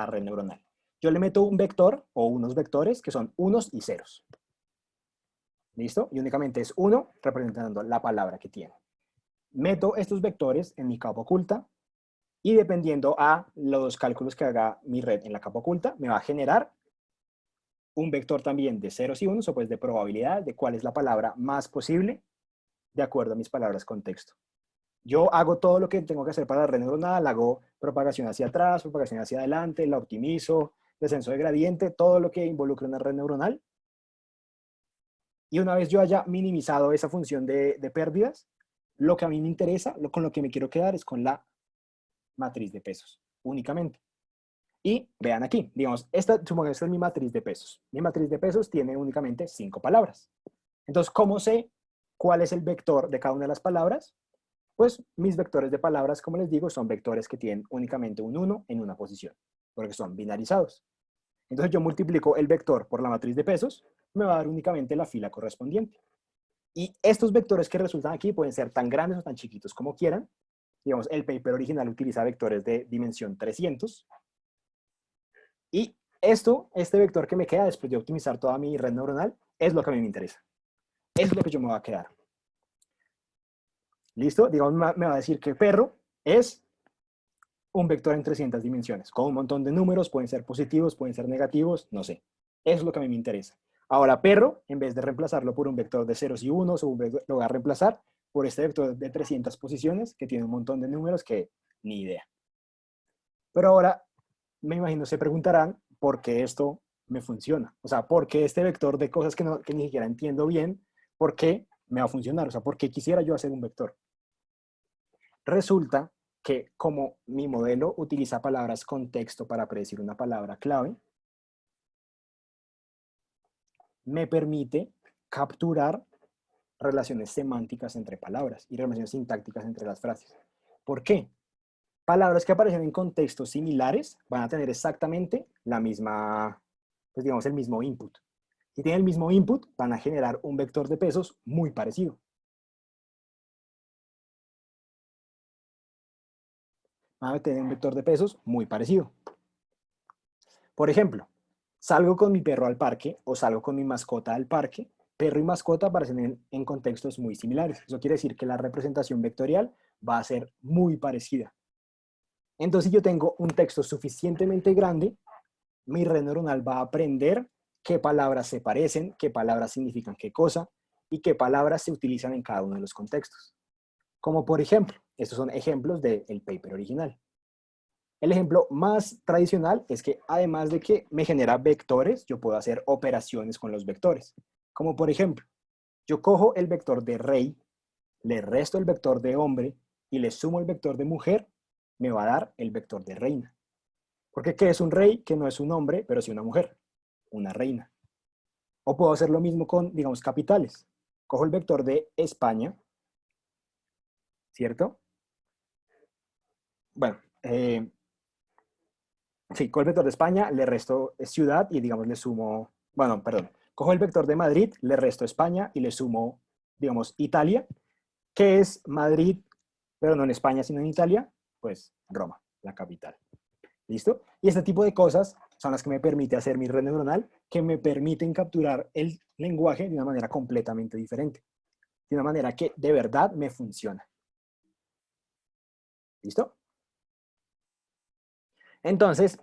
red neuronal. Yo le meto un vector o unos vectores que son unos y ceros. ¿Listo? Y únicamente es uno representando la palabra que tiene. Meto estos vectores en mi capa oculta y dependiendo a los cálculos que haga mi red en la capa oculta, me va a generar un vector también de ceros y unos, o pues de probabilidad de cuál es la palabra más posible de acuerdo a mis palabras contexto. Yo hago todo lo que tengo que hacer para la red neuronal, hago propagación hacia atrás, propagación hacia adelante, la optimizo, descenso de gradiente, todo lo que involucra una red neuronal. Y una vez yo haya minimizado esa función de pérdidas, lo que a mí me interesa, con lo que me quiero quedar es con la matriz de pesos, únicamente. Y vean aquí, digamos, supongamos que esta es mi matriz de pesos. Mi matriz de pesos tiene únicamente 5 palabras. Entonces, ¿cómo sé cuál es el vector de cada una de las palabras? Pues mis vectores de palabras, como les digo, son vectores que tienen únicamente un 1 en una posición, porque son binarizados. Entonces yo multiplico el vector por la matriz de pesos, me va a dar únicamente la fila correspondiente. Y estos vectores que resultan aquí pueden ser tan grandes o tan chiquitos como quieran. Digamos, el paper original utiliza vectores de dimensión 300. Y este vector que me queda después de optimizar toda mi red neuronal, es lo que a mí me interesa. Eso es lo que yo me voy a quedar. ¿Listo? Digamos, me va a decir que perro es un vector en 300 dimensiones, con un montón de números, pueden ser positivos, pueden ser negativos, no sé. Eso es lo que a mí me interesa. Ahora, perro, en vez de reemplazarlo por un vector de ceros y unos, lo voy a reemplazar por este vector de 300 posiciones, que tiene un montón de números que ni idea. Pero ahora, me imagino, se preguntarán por qué esto me funciona. O sea, por qué este vector de cosas que ni siquiera entiendo bien, por qué me va a funcionar. O sea, por qué quisiera yo hacer un vector. Resulta que como mi modelo utiliza palabras contexto para predecir una palabra clave, me permite capturar relaciones semánticas entre palabras y relaciones sintácticas entre las frases. ¿Por qué? Palabras que aparecen en contextos similares van a tener exactamente la misma, pues digamos, el mismo input. Si tienen el mismo input, van a generar un vector de pesos muy parecido. Van a tener un vector de pesos muy parecido. Por ejemplo, salgo con mi perro al parque o salgo con mi mascota al parque. Perro y mascota aparecen en contextos muy similares. Eso quiere decir que la representación vectorial va a ser muy parecida. Entonces, si yo tengo un texto suficientemente grande, mi red neuronal va a aprender qué palabras se parecen, qué palabras significan qué cosa y qué palabras se utilizan en cada uno de los contextos. Como por ejemplo, estos son ejemplos del paper original. El ejemplo más tradicional es que además de que me genera vectores, yo puedo hacer operaciones con los vectores. Como por ejemplo, yo cojo el vector de rey, le resto el vector de hombre y le sumo el vector de mujer, me va a dar el vector de reina. Porque ¿qué es un rey? Que no es un hombre, pero sí una mujer, una reina. O puedo hacer lo mismo con, digamos, capitales. Cojo el vector de España, ¿cierto? Bueno, sí, cojo el vector de España, le resto ciudad y, digamos, le sumo, bueno, perdón, cojo el vector de Madrid, le resto España y le sumo, digamos, Italia, que es Madrid, pero no en España, sino en Italia, pues Roma, la capital. ¿Listo? Y este tipo de cosas son las que me permite hacer mi red neuronal, que me permiten capturar el lenguaje de una manera completamente diferente, de una manera que de verdad me funciona. ¿Listo? Entonces,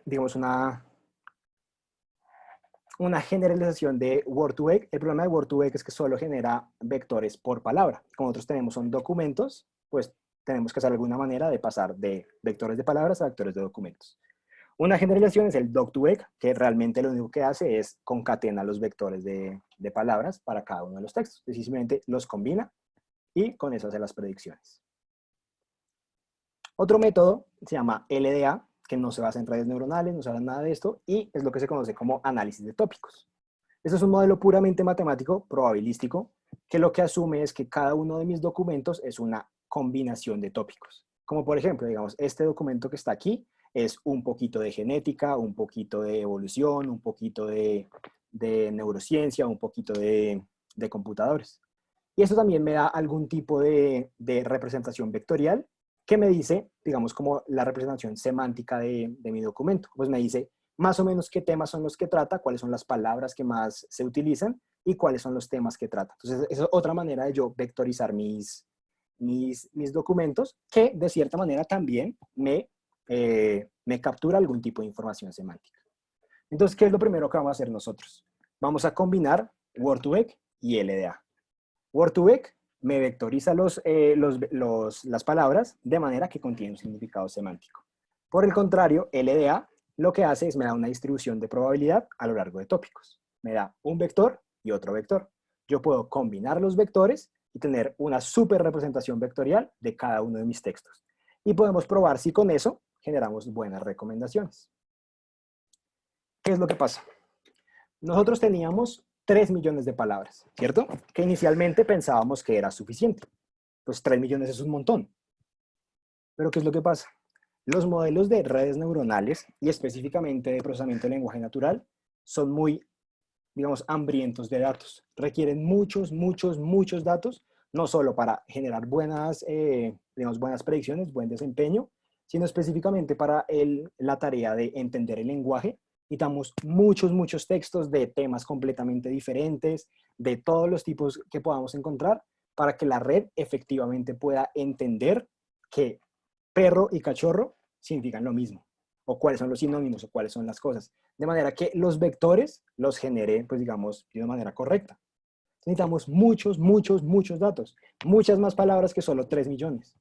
digamos, una generalización de Word2Vec. El problema de Word2Vec es que solo genera vectores por palabra. Como nosotros tenemos son documentos, pues tenemos que hacer alguna manera de pasar de vectores de palabras a vectores de documentos. Una generalización es el Doc2Vec, que realmente lo único que hace es concatena los vectores de palabras para cada uno de los textos. Simplemente los combina y con eso hace las predicciones. Otro método se llama LDA, que no se basa en redes neuronales, no se basa en nada de esto, y es lo que se conoce como análisis de tópicos. Esto es un modelo puramente matemático, probabilístico, que lo que asume es que cada uno de mis documentos es una combinación de tópicos. Como por ejemplo, digamos, este documento que está aquí es un poquito de genética, un poquito de evolución, un poquito de neurociencia, un poquito de computadores. Y esto también me da algún tipo de representación vectorial que me dice, digamos, como la representación semántica de mi documento. Pues me dice más o menos qué temas son los que trata, cuáles son las palabras que más se utilizan y cuáles son los temas que trata. Entonces, esa es otra manera de yo vectorizar mis documentos, que de cierta manera también me captura algún tipo de información semántica. Entonces, ¿qué es lo primero que vamos a hacer nosotros? Vamos a combinar Word2Vec y LDA. Word2Vec me vectoriza las palabras de manera que contiene un significado semántico. Por el contrario, LDA lo que hace es me da una distribución de probabilidad a lo largo de tópicos. Me da un vector y otro vector. Yo puedo combinar los vectores y tener una super representación vectorial de cada uno de mis textos. Y podemos probar si con eso generamos buenas recomendaciones. ¿Qué es lo que pasa? Nosotros teníamos 3 millones de palabras, ¿cierto? Que inicialmente pensábamos que era suficiente. Pues 3 millones es un montón. Pero ¿qué es lo que pasa? Los modelos de redes neuronales y específicamente de procesamiento de lenguaje natural son muy, digamos, hambrientos de datos. Requieren muchos, muchos, muchos datos, no solo para generar buenas predicciones, buen desempeño, sino específicamente para la tarea de entender el lenguaje. Necesitamos muchos, muchos textos de temas completamente diferentes, de todos los tipos que podamos encontrar, para que la red efectivamente pueda entender que perro y cachorro significan lo mismo, o cuáles son los sinónimos, o cuáles son las cosas. De manera que los vectores los genere, pues digamos, de una manera correcta. Necesitamos muchos, muchos, muchos datos. Muchas más palabras que solo 3 millones.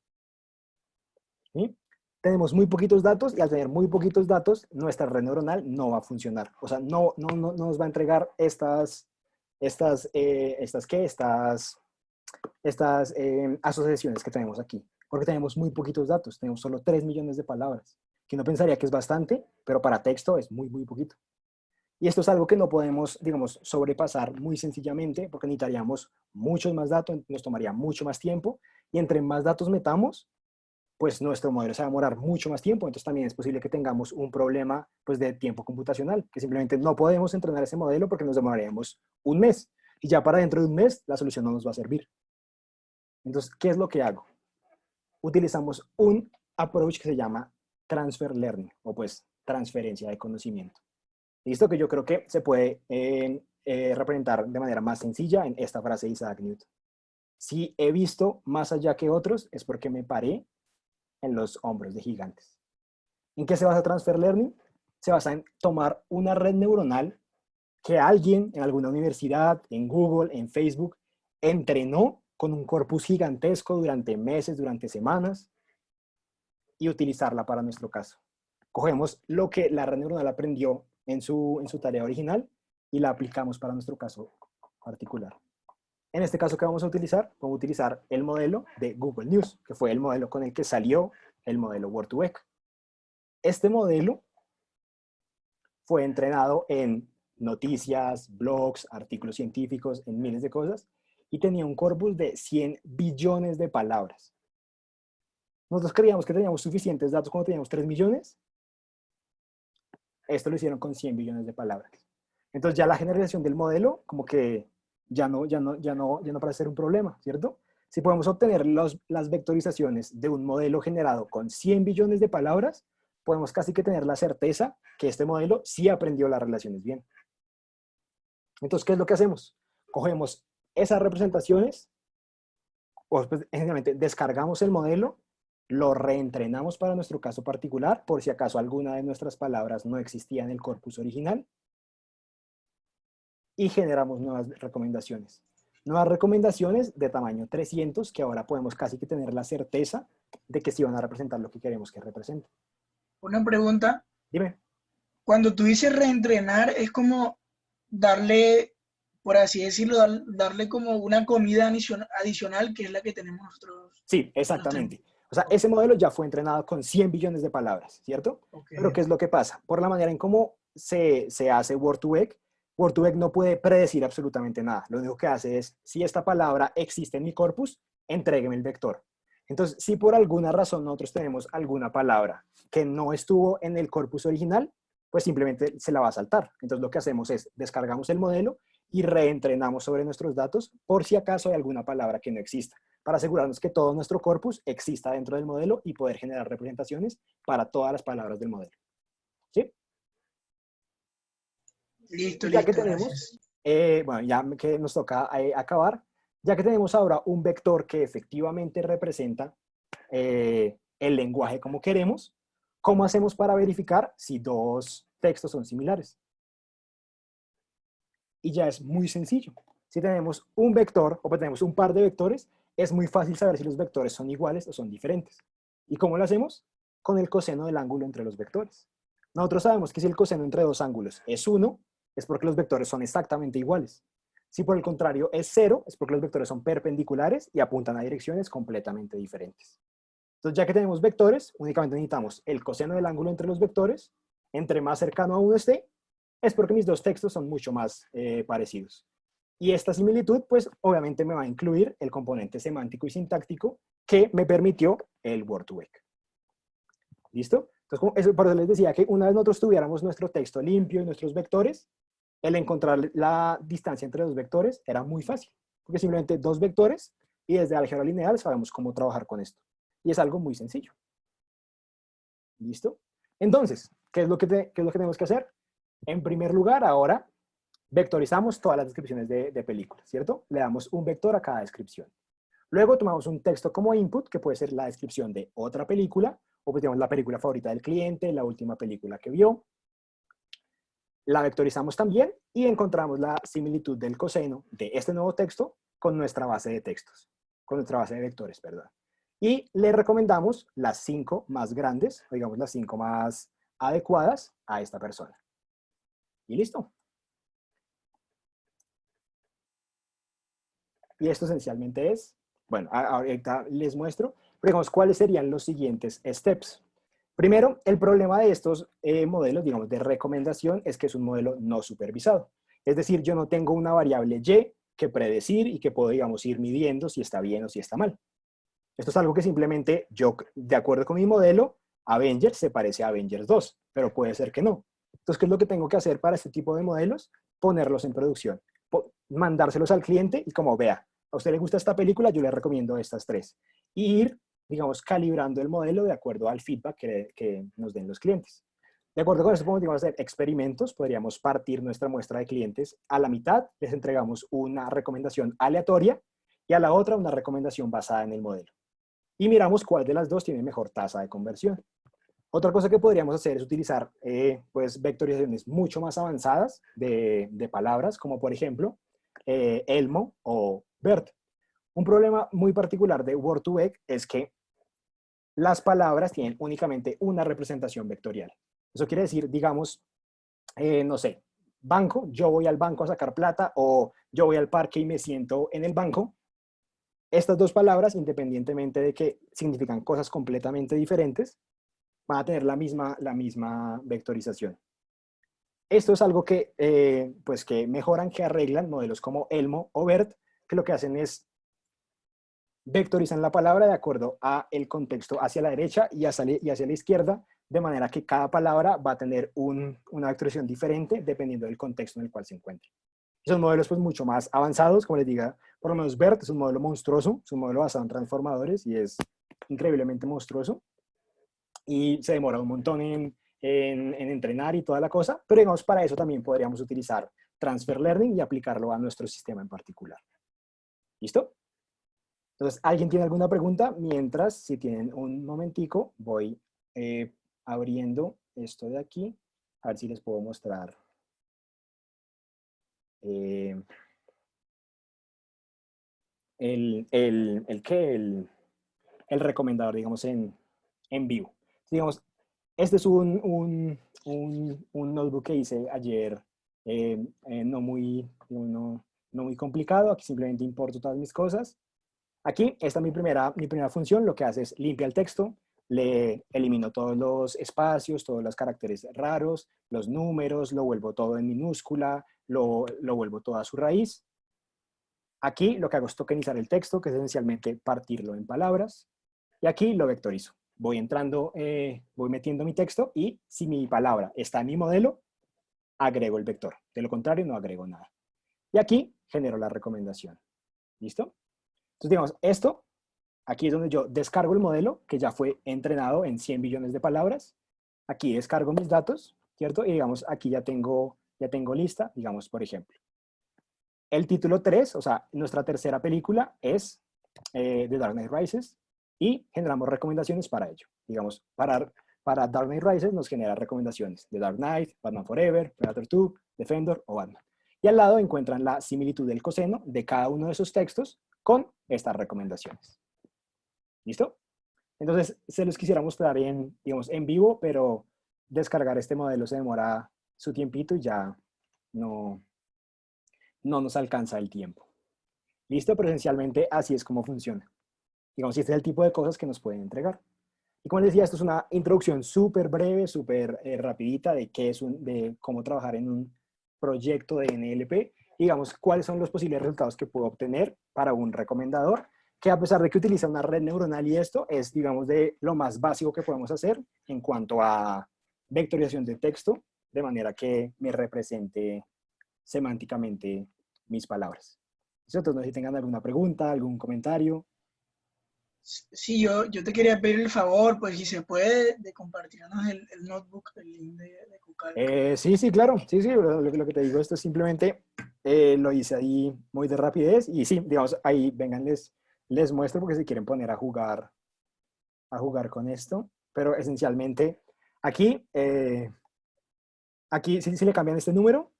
¿Sí? Tenemos muy poquitos datos y al tener muy poquitos datos, nuestra red neuronal no va a funcionar. O sea, no nos va a entregar estas asociaciones que tenemos aquí. Porque tenemos muy poquitos datos. Tenemos solo 3 millones de palabras. Que uno pensaría que es bastante, pero para texto es muy, muy poquito. Y esto es algo que no podemos, digamos, sobrepasar muy sencillamente porque necesitaríamos muchos más datos, nos tomaría mucho más tiempo y entre más datos metamos, pues nuestro modelo se va a demorar mucho más tiempo, entonces también es posible que tengamos un problema pues, de tiempo computacional, que simplemente no podemos entrenar ese modelo porque nos demoraríamos un mes y ya para dentro de un mes la solución no nos va a servir. Entonces, ¿qué es lo que hago? Utilizamos un approach que se llama transfer learning o pues transferencia de conocimiento. Listo, que yo creo que se puede representar de manera más sencilla en esta frase de Isaac Newton. Si he visto más allá que otros, es porque me paré en los hombros de gigantes. ¿En qué se basa Transfer Learning? Se basa en tomar una red neuronal que alguien en alguna universidad, en Google, en Facebook, entrenó con un corpus gigantesco durante meses, durante semanas, y utilizarla para nuestro caso. Cogemos lo que la red neuronal aprendió en su tarea original y la aplicamos para nuestro caso particular. En este caso, ¿qué vamos a utilizar? Vamos a utilizar el modelo de Google News, que fue el modelo con el que salió el modelo Word2Vec. Este modelo fue entrenado en noticias, blogs, artículos científicos, en miles de cosas, y tenía un corpus de 100 billones de palabras. Nosotros creíamos que teníamos suficientes datos cuando teníamos 3 millones. Esto lo hicieron con 100 billones de palabras. Entonces ya la generalización del modelo como que ya no parece ser un problema, ¿cierto? Si podemos obtener las vectorizaciones de un modelo generado con 100 billones de palabras, podemos casi que tener la certeza que este modelo sí aprendió las relaciones bien. Entonces, ¿qué es lo que hacemos? Cogemos esas representaciones, o pues, generalmente descargamos el modelo, lo reentrenamos para nuestro caso particular, por si acaso alguna de nuestras palabras no existía en el corpus original, y generamos nuevas recomendaciones. Nuevas recomendaciones de tamaño 300, que ahora podemos casi que tener la certeza de que sí van a representar lo que queremos que represente. Una pregunta. Dime. Cuando tú dices reentrenar, es como darle, por así decirlo, darle como una comida adicional que es la que tenemos nosotros. Sí, exactamente. O sea, ese modelo ya fue entrenado con 100 billones de palabras, ¿cierto? Okay. Pero ¿qué es lo que pasa? Por la manera en cómo se hace Word2Vec, Word2Vec no puede predecir absolutamente nada. Lo único que hace es, si esta palabra existe en mi corpus, entrégueme el vector. Entonces, si por alguna razón nosotros tenemos alguna palabra que no estuvo en el corpus original, pues simplemente se la va a saltar. Entonces, lo que hacemos es, descargamos el modelo y reentrenamos sobre nuestros datos por si acaso hay alguna palabra que no exista, para asegurarnos que todo nuestro corpus exista dentro del modelo y poder generar representaciones para todas las palabras del modelo. ¿Sí? Listo, Ya que listo, tenemos, gracias. bueno, ya que nos toca acabar, ya que tenemos ahora un vector que efectivamente representa el lenguaje como queremos, ¿cómo hacemos para verificar si dos textos son similares? Y ya es muy sencillo. Si tenemos un vector o tenemos un par de vectores, es muy fácil saber si los vectores son iguales o son diferentes. ¿Y cómo lo hacemos? Con el coseno del ángulo entre los vectores. Nosotros sabemos que si el coseno entre dos ángulos es 1, es porque los vectores son exactamente iguales. Si por el contrario es 0, es porque los vectores son perpendiculares y apuntan a direcciones completamente diferentes. Entonces, ya que tenemos vectores, únicamente necesitamos el coseno del ángulo entre los vectores. Entre más cercano a uno esté, es porque mis dos textos son mucho más parecidos. Y esta similitud, pues, obviamente me va a incluir el componente semántico y sintáctico que me permitió el Word2Vec. ¿Listo? Entonces, por eso les decía que una vez nosotros tuviéramos nuestro texto limpio y nuestros vectores, el encontrar la distancia entre los vectores era muy fácil, porque simplemente dos vectores y desde álgebra lineal sabemos cómo trabajar con esto. Y es algo muy sencillo. ¿Listo? Entonces, ¿qué es lo que tenemos que hacer? En primer lugar, ahora vectorizamos todas las descripciones de películas, ¿cierto? Le damos un vector a cada descripción. Luego tomamos un texto como input, que puede ser la descripción de otra película, o pues digamos la película favorita del cliente, la última película que vio. La vectorizamos también y encontramos la similitud del coseno de este nuevo texto con nuestra base de textos, con nuestra base de vectores, perdón. Y le recomendamos las 5 más grandes, o digamos las 5 más adecuadas a esta persona. Y listo. Y esto esencialmente es, bueno, ahorita les muestro, pero digamos, ¿cuáles serían los siguientes steps? Primero, el problema de estos modelos, digamos, de recomendación es que es un modelo no supervisado. Es decir, yo no tengo una variable y que predecir y que puedo, digamos, ir midiendo si está bien o si está mal. Esto es algo que simplemente yo, de acuerdo con mi modelo, Avengers se parece a Avengers 2, pero puede ser que no. Entonces, ¿qué es lo que tengo que hacer para este tipo de modelos? Ponerlos en producción, mandárselos al cliente y como vea, a usted le gusta esta película, yo le recomiendo estas 3. Y ir, digamos, calibrando el modelo de acuerdo al feedback que nos den los clientes. De acuerdo con esto, podemos hacer experimentos, podríamos partir nuestra muestra de clientes a la mitad, les entregamos una recomendación aleatoria y a la otra una recomendación basada en el modelo. Y miramos cuál de las dos tiene mejor tasa de conversión. Otra cosa que podríamos hacer es utilizar pues, vectorizaciones mucho más avanzadas de palabras, como por ejemplo Elmo o Bert. Un problema muy particular de Word2Vec es que las palabras tienen únicamente una representación vectorial. Eso quiere decir, digamos, no sé, banco, yo voy al banco a sacar plata o yo voy al parque y me siento en el banco. Estas dos palabras, independientemente de que significan cosas completamente diferentes, van a tener la misma vectorización. Esto es algo que, pues que mejoran, que arreglan modelos como Elmo o BERT, que lo que hacen es vectorizan la palabra de acuerdo a el contexto hacia la derecha y hacia la izquierda, de manera que cada palabra va a tener una vectorización diferente dependiendo del contexto en el cual se encuentre. Son modelos pues mucho más avanzados, como les diga, por lo menos BERT es un modelo monstruoso, es un modelo basado en transformadores y es increíblemente monstruoso. y se demora un montón en entrenar y toda la cosa, pero digamos, para eso también podríamos utilizar Transfer Learning y aplicarlo a nuestro sistema en particular. ¿Listo? Entonces, ¿alguien tiene alguna pregunta? Mientras, si tienen un momentico, voy abriendo esto de aquí, a ver si les puedo mostrar el recomendador, digamos, en vivo. Digamos, este es un notebook que hice ayer, no muy, no muy complicado, aquí simplemente importo todas mis cosas. Aquí, esta es mi primera función, lo que hace es limpia el texto, le elimino todos los espacios, todos los caracteres raros, los números, lo vuelvo todo en minúscula, lo vuelvo todo a su raíz. Aquí lo que hago es tokenizar el texto, que es esencialmente partirlo en palabras, y aquí lo vectorizo. Voy entrando, voy metiendo mi texto y si mi palabra está en mi modelo, agrego el vector. De lo contrario, no agrego nada. Y aquí genero la recomendación. ¿Listo? Entonces, digamos, esto, aquí es donde yo descargo el modelo, que ya fue entrenado en 100 billones de palabras. Aquí descargo mis datos, ¿cierto? Y digamos, aquí ya tengo lista, digamos, por ejemplo. El título 3, o sea, nuestra tercera película es The Dark Knight Rises y generamos recomendaciones para ello. Digamos, para Dark Knight Rises nos genera recomendaciones de Dark Knight, Batman Forever, Predator 2, Defender o Batman. Y al lado encuentran la similitud del coseno de cada uno de esos textos con estas recomendaciones. ¿Listo? Entonces, se los quisiera mostrar digamos, en vivo, pero descargar este modelo se demora su tiempito y ya no nos alcanza el tiempo. ¿Listo? Pero esencialmente así es como funciona. Digamos, este es el tipo de cosas que nos pueden entregar. Y como les decía, esto es una introducción súper breve, súper rapidita de de cómo trabajar en un proyecto de NLP. Y digamos, cuáles son los posibles resultados que puedo obtener para un recomendador, que a pesar de que utiliza una red neuronal y esto es, digamos, de lo más básico que podemos hacer en cuanto a vectorización de texto, de manera que me represente semánticamente mis palabras. Entonces, no sé si tengan alguna pregunta, algún comentario. Sí, yo te quería pedir el favor, pues si se puede, de compartirnos el notebook, el link de Kukalk. Sí, sí, claro. Sí, sí, lo que te digo, esto es simplemente lo hice ahí muy de rapidez y sí, digamos, ahí vengan, les muestro porque si quieren poner a jugar con esto, pero esencialmente aquí, aquí si le cambian este número,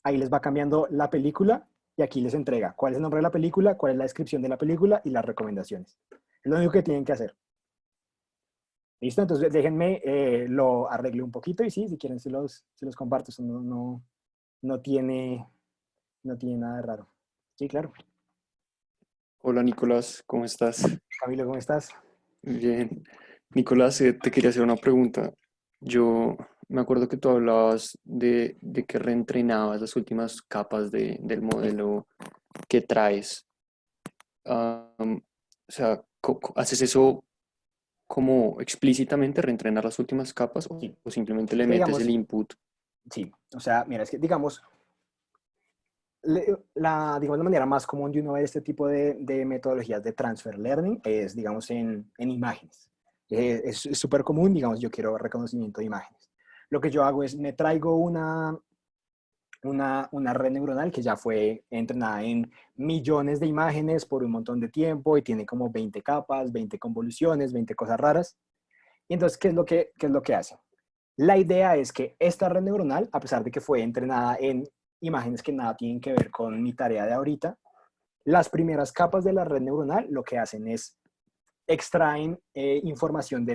ahí les va cambiando la película y aquí les entrega cuál es el nombre de la película, cuál es la descripción de la película y las recomendaciones. Es lo único que tienen que hacer. ¿Listo? Entonces déjenme, lo arregle un poquito y sí, si quieren se los comparto. Eso no tiene, no tiene nada de raro. Sí, claro. Hola Nicolás, ¿cómo estás? Camilo, ¿cómo estás? Bien. Nicolás, te quería hacer una pregunta. Yo me acuerdo que tú hablabas de que reentrenabas las últimas capas del Sí, modelo que traes. O sea, ¿haces eso como explícitamente, reentrenar las últimas capas sí. o simplemente Es le que metes el digamos, input? sí. O sea, mira, es que digamos, digamos, la manera más común de uno ver este tipo de metodologías de transfer learning es, digamos, en imágenes. Es súper común, digamos, yo quiero reconocimiento de imágenes. Lo que yo hago es me traigo una red neuronal que ya fue entrenada en millones de imágenes por un montón de tiempo y tiene como 20 capas, 20 convoluciones, 20 cosas raras. Y entonces, qué es lo que hace? La idea es que esta red neuronal, a pesar de que fue entrenada en imágenes que nada tienen que ver con mi tarea de ahorita, las primeras capas de la red neuronal lo que hacen es extraen información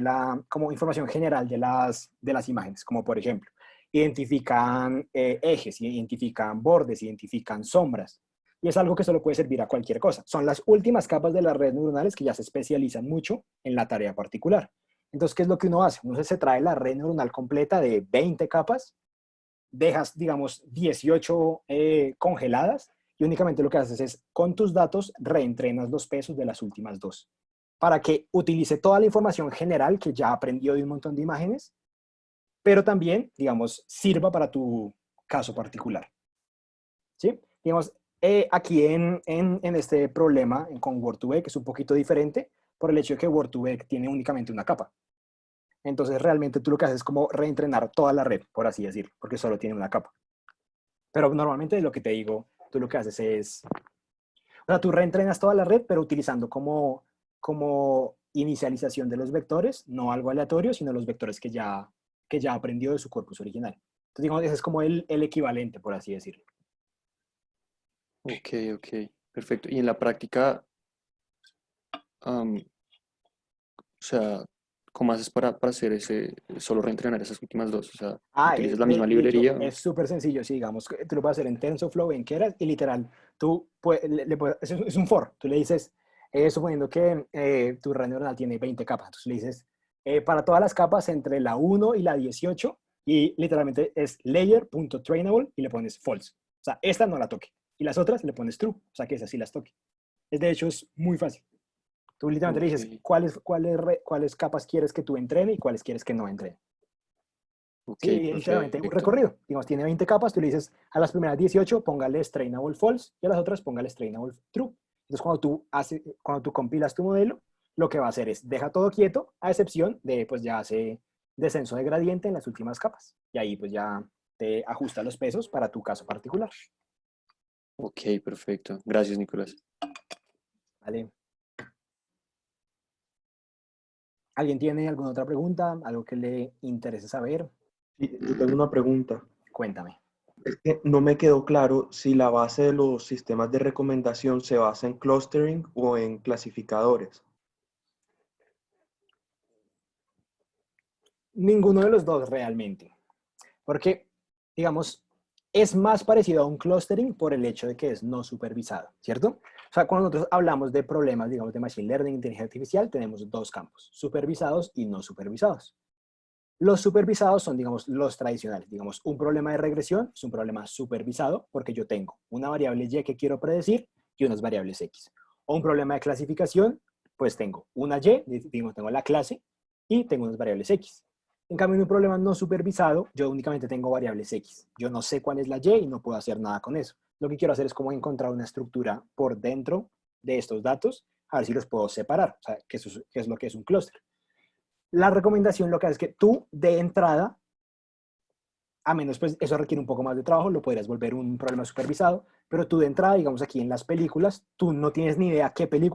como información general de las imágenes, como por ejemplo, identifican ejes, identifican bordes, identifican sombras. Y es algo que solo puede servir a cualquier cosa. Son las últimas capas de las redes neuronales que ya se especializan mucho en la tarea particular. Entonces, ¿qué es lo que uno hace? Uno se trae la red neuronal completa de 20 capas, dejas, digamos, 18 congeladas y únicamente lo que haces es, con tus datos, reentrenas los pesos de las últimas dos para que utilice toda la información general que ya aprendió de un montón de imágenes, pero también, digamos, sirva para tu caso particular. ¿Sí? Digamos, aquí en este problema con Word2Vec es un poquito diferente por el hecho de que Word2Vec tiene únicamente una capa. Entonces realmente tú lo que haces es como reentrenar toda la red, por así decirlo, porque solo tiene una capa. Pero normalmente lo que te digo, tú lo que haces es, o sea, tú reentrenas toda la red, pero utilizando como inicialización de los vectores, no algo aleatorio, sino los vectores que ya aprendió de su corpus original. Entonces, digamos, ese es como el equivalente, por así decirlo. Ok, ok, perfecto. Y en la práctica, o sea, ¿cómo haces para hacer solo reentrenar esas últimas dos? O sea, ¿utilizas la misma De hecho, librería? es súper sencillo, sí, digamos, que tú lo puedes hacer en TensorFlow, en Keras, y literal, tú es un for, tú le dices, suponiendo que tu red neuronal tiene 20 capas, entonces le dices, para todas las capas entre la 1 y la 18, y literalmente es layer.trainable, y le pones false. O sea, esta no la toque. Y las otras le pones true, o sea, que esas sí las toque. De hecho, es muy fácil. Tú literalmente le Ok, dices cuáles capas quieres que tú entrene y cuáles quieres que no entrene. ok, Sí, literalmente un perfecto. recorrido. Digamos, tiene 20 capas, tú le dices a las primeras 18 póngale trainable false y a las otras póngale trainable true. Entonces, cuando tú compilas tu modelo, lo que va a hacer es deja todo quieto, a excepción de, pues ya hace descenso de gradiente en las últimas capas. Y ahí, pues ya te ajusta los pesos para tu caso particular. Ok, perfecto. Gracias, Nicolás. ¿Vale? ¿Alguien tiene alguna otra pregunta? ¿Algo que le interese saber? Sí, yo tengo una pregunta. Cuéntame. Es que no me quedó claro si la base de los sistemas de recomendación se basa en clustering o en clasificadores. Ninguno de los dos realmente. Porque, digamos, es más parecido a un clustering por el hecho de que es no supervisado, ¿cierto? O sea, cuando nosotros hablamos de problemas, digamos, de Machine Learning, inteligencia artificial, tenemos dos campos, supervisados y no supervisados. Los supervisados son, digamos, los tradicionales. Digamos, un problema de regresión es un problema supervisado porque yo tengo una variable y que quiero predecir y unas variables x. O un problema de clasificación, pues tengo una y, digamos, tengo la clase y tengo unas variables x. En cambio, en un problema no supervisado, yo únicamente tengo variables x. Yo no sé cuál es la y no puedo hacer nada con eso. Lo que quiero hacer es como encontrar una estructura por dentro de estos datos, a ver si los puedo separar. O sea, qué es lo que es un clúster. La recomendación lo que hace es que tú de entrada, a menos pues eso requiere un poco más de trabajo, lo podrías volver un problema supervisado, pero tú de entrada, digamos aquí en las películas, tú no tienes ni idea qué película